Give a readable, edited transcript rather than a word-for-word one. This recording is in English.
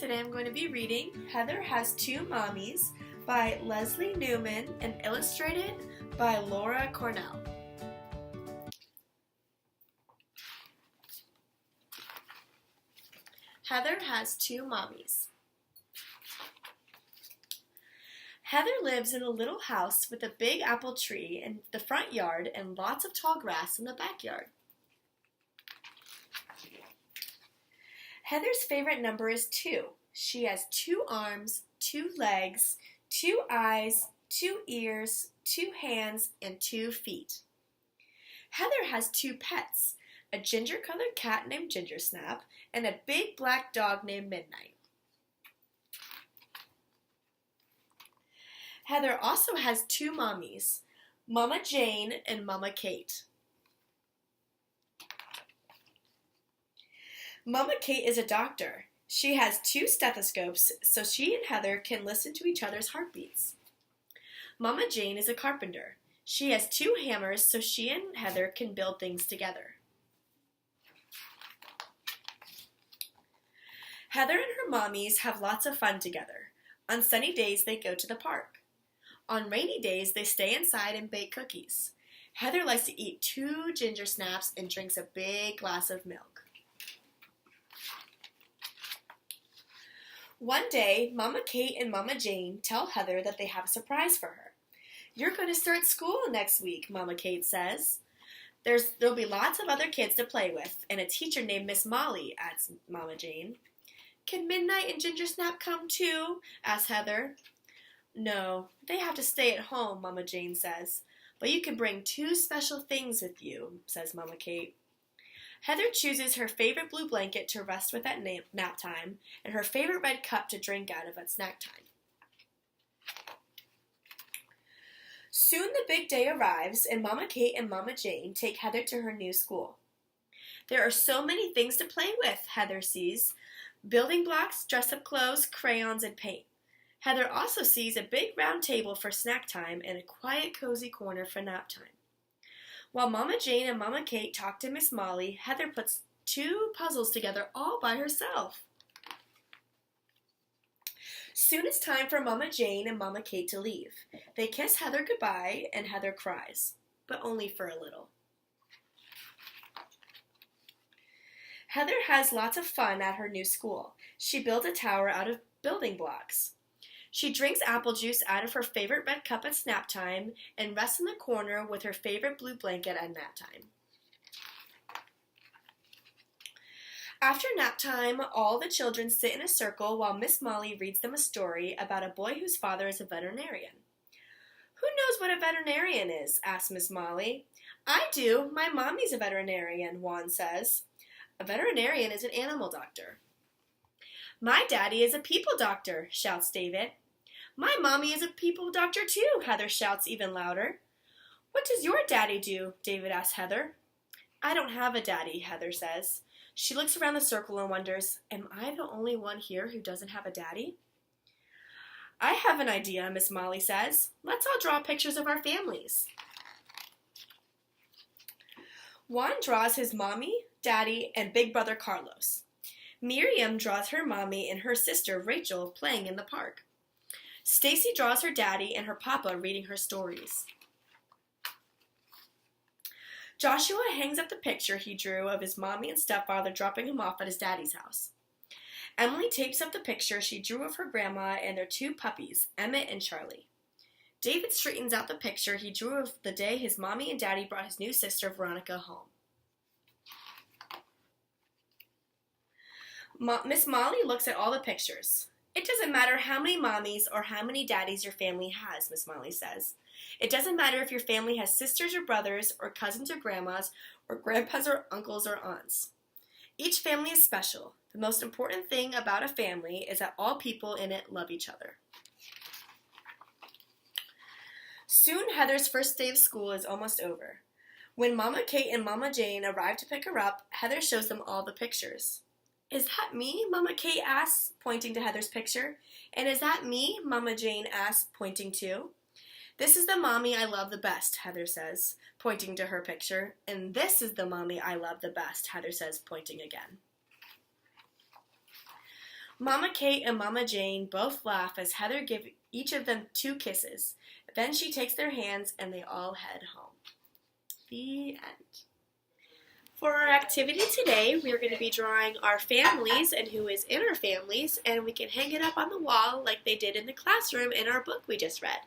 Today I'm going to be reading Heather Has Two Mommies by Leslie Newman and illustrated by Laura Cornell. Heather Has Two Mommies. Heather lives in a little house with a big apple tree in the front yard and lots of tall grass in the backyard. Heather's favorite number is 2. She has 2 arms, 2 legs, 2 eyes, 2 ears, 2 hands, and 2 feet. Heather has 2 pets, a ginger-colored cat named Gingersnap and a big black dog named Midnight. Heather also has 2 mommies, Mama Jane and Mama Kate. Mama Kate is a doctor. She has 2 stethoscopes so she and Heather can listen to each other's heartbeats. Mama Jane is a carpenter. She has 2 hammers so she and Heather can build things together. Heather and her mommies have lots of fun together. On sunny days, they go to the park. On rainy days, they stay inside and bake cookies. Heather likes to eat 2 ginger snaps and drinks a big glass of milk. One day, Mama Kate and Mama Jane tell Heather that they have a surprise for her. "You're going to start school next week," Mama Kate says. There'll be lots of other kids to play with, and a teacher named Miss Molly," adds Mama Jane. "Can Midnight and Gingersnap come too?" asks Heather. "No, they have to stay at home," Mama Jane says. "But you can bring 2 special things with you," says Mama Kate. Heather chooses her favorite blue blanket to rest with at nap time and her favorite red cup to drink out of at snack time. Soon the big day arrives and Mama Kate and Mama Jane take Heather to her new school. There are so many things to play with, Heather sees. Building blocks, dress-up clothes, crayons, and paint. Heather also sees a big round table for snack time and a quiet, cozy corner for nap time. While Mama Jane and Mama Kate talk to Miss Molly, Heather puts 2 puzzles together all by herself. Soon it's time for Mama Jane and Mama Kate to leave. They kiss Heather goodbye and Heather cries, but only for a little. Heather has lots of fun at her new school. She builds a tower out of building blocks. She drinks apple juice out of her favorite red cup at snap time and rests in the corner with her favorite blue blanket at nap time. After nap time, all the children sit in a circle while Miss Molly reads them a story about a boy whose father is a veterinarian. "Who knows what a veterinarian is?" asks Miss Molly. "I do. My mommy's a veterinarian," Juan says. "A veterinarian is an animal doctor." "My daddy is a people doctor," shouts David. "My mommy is a people doctor too," Heather shouts even louder. "What does your daddy do?" David asks Heather. "I don't have a daddy," Heather says. She looks around the circle and wonders, am I the only one here who doesn't have a daddy? "I have an idea," Miss Molly says. "Let's all draw pictures of our families." Juan draws his mommy, daddy, and big brother Carlos. Miriam draws her mommy and her sister Rachel playing in the park. Stacy draws her daddy and her papa reading her stories. Joshua hangs up the picture he drew of his mommy and stepfather dropping him off at his daddy's house. Emily tapes up the picture she drew of her grandma and their 2 puppies, Emmett and Charlie. David straightens out the picture he drew of the day his mommy and daddy brought his new sister Veronica home. Miss Molly looks at all the pictures. "It doesn't matter how many mommies or how many daddies your family has," Miss Molly says. "It doesn't matter if your family has sisters or brothers or cousins or grandmas or grandpas or uncles or aunts. Each family is special. The most important thing about a family is that all people in it love each other." Soon Heather's first day of school is almost over. When Mama Kate and Mama Jane arrive to pick her up, Heather shows them all the pictures. "Is that me?" Mama Kate asks, pointing to Heather's picture. "And is that me?" Mama Jane asks, pointing too. "This is the mommy I love the best," Heather says, pointing to her picture. "And this is the mommy I love the best," Heather says, pointing again. Mama Kate and Mama Jane both laugh as Heather gives each of them 2 kisses. Then she takes their hands and they all head home. The end. For our activity today, we are going to be drawing our families and who is in our families, and we can hang it up on the wall like they did in the classroom in our book we just read.